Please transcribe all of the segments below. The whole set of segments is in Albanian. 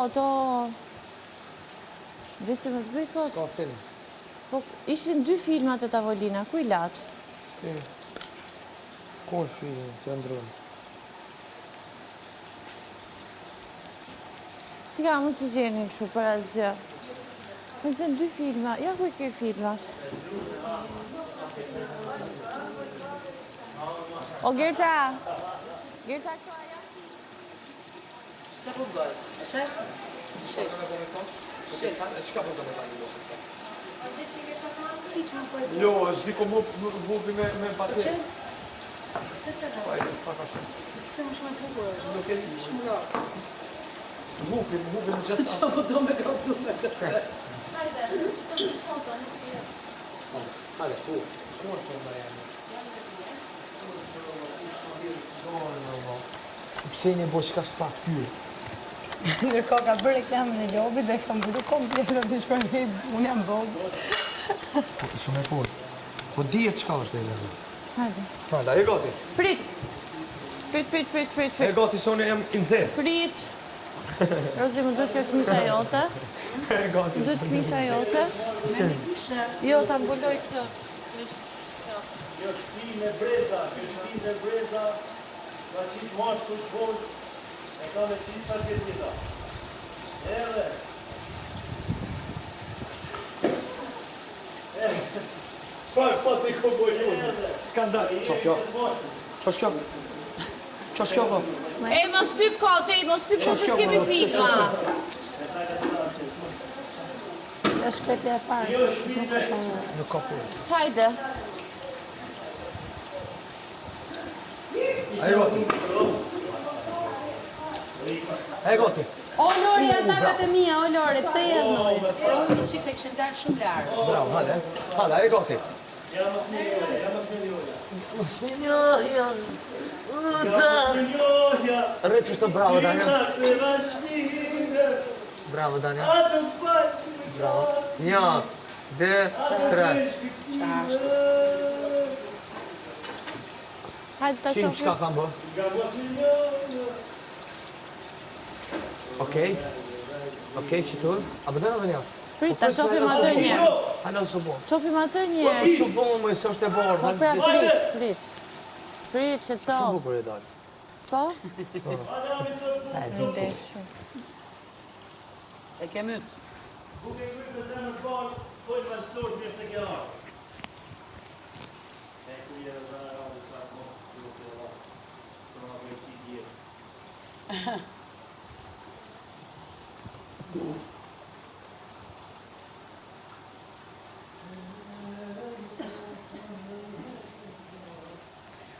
ato... Gjesi më zbëj kot? Ska film. Po, ishin 2 filmat e tavolina, ku i latë? Ku është filmi që ndronë? Si ka mund si gjeni kështu për asgjë? Kanë qenë 2 filma, ja ku i kërë filmat? O, Gerta! Gerta, këto aja? Qa po bëj? E shef? Shef. Qka po të me tani do se Hiq më Jo, është diko mupi me patë. Se që da? Pajde, paka shumë. Se më shumë e të bërë. Nuk e di. Shumë ra. Mupi më gjatë Qa po do me kalzu me të se? Hajde, s'to një foto, nuk i Hajde, ku? Ku është të më janë? Pse një bo qka s'pa ftyrë? Nërko ka bërë reklamën e lobit dhe kam bërë komplet dhe shkoj unë jam vogë. Shumë e fort. Po dihet qka është e zërë? Hajde. Hala, e gati. Prit! Prit. E gati, sone jam i nëzirë. Prit! Rozi, më duhet kjo këmisha jote. E gati. Më duhet këmisha jote. Me një kishe. Jo, ta mbuloj këtë. Kjo shpi me breza, ka qitë mashku të vojt, e ka me qitë sa këtë njëta. Edhe. Fat e kobojuzë. Skandal. Qo kjo? Qo shkjo? Qo shkjo, po? E, më shtyp kote, më shtyp kote s'kemi filma. Dhe shklepja e parë. Nuk ka punë. Hajde. E gati. O, Lori, janë takat e mija, o, Lori, pse jenë Lori? E unë një qikë se kështë ndarë shumë larë. Bravo, hale. Hala, e gati. Ja mos me njohja. Mos me njohja. Njohja. Re që shto bravo, Danja. Të vashmire. Bravo, Danja. Atë pashmi. Bravo. 1, 2, 3. Hajde ta Qim, shofi. qka kam bë? Nga mos me njohja. Okej, qëtur. A bëdën edhe një? Prit, ta shofim atë një. Halo, së bo. Shofim atë një. Së bo, më së është e borë. Po, pra, prit. Prit, që Shumë co. bukur e dalë. Po? Vinte shumë. E ke mytë. Buke i kujtë dhe zemë të barë, pojnë me nësot mirë se ke arë. E ku je dhe zemë e radhë, qatë më të si o të radhë. Të më bëjë qi djetë.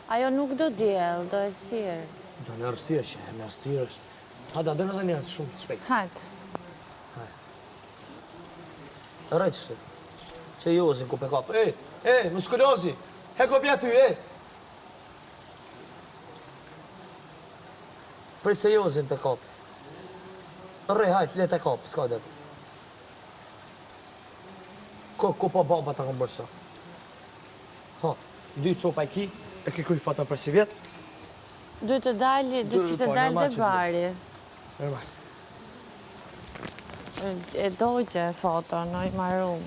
Ajo nuk do djel, do e sirë. Do në rësirë që, në rësirë është. Hada, dhe në dhe njësë shumë të shpejt. Hajde. Rej që shtë. Që jozin ku pe kapë. Muskulozi, he kopja ty, Prit se jozin të kapë. Rej, hajtë, le të kapë, s'ka dhe. Ku po baba ta kom bërë sa. Ha, 2 copa i ki, e ke kuj fatën për si vjetë. Duhet të dalë, duhet të kishte dalë dhe bari. Normal. E dogje foto, no i marum.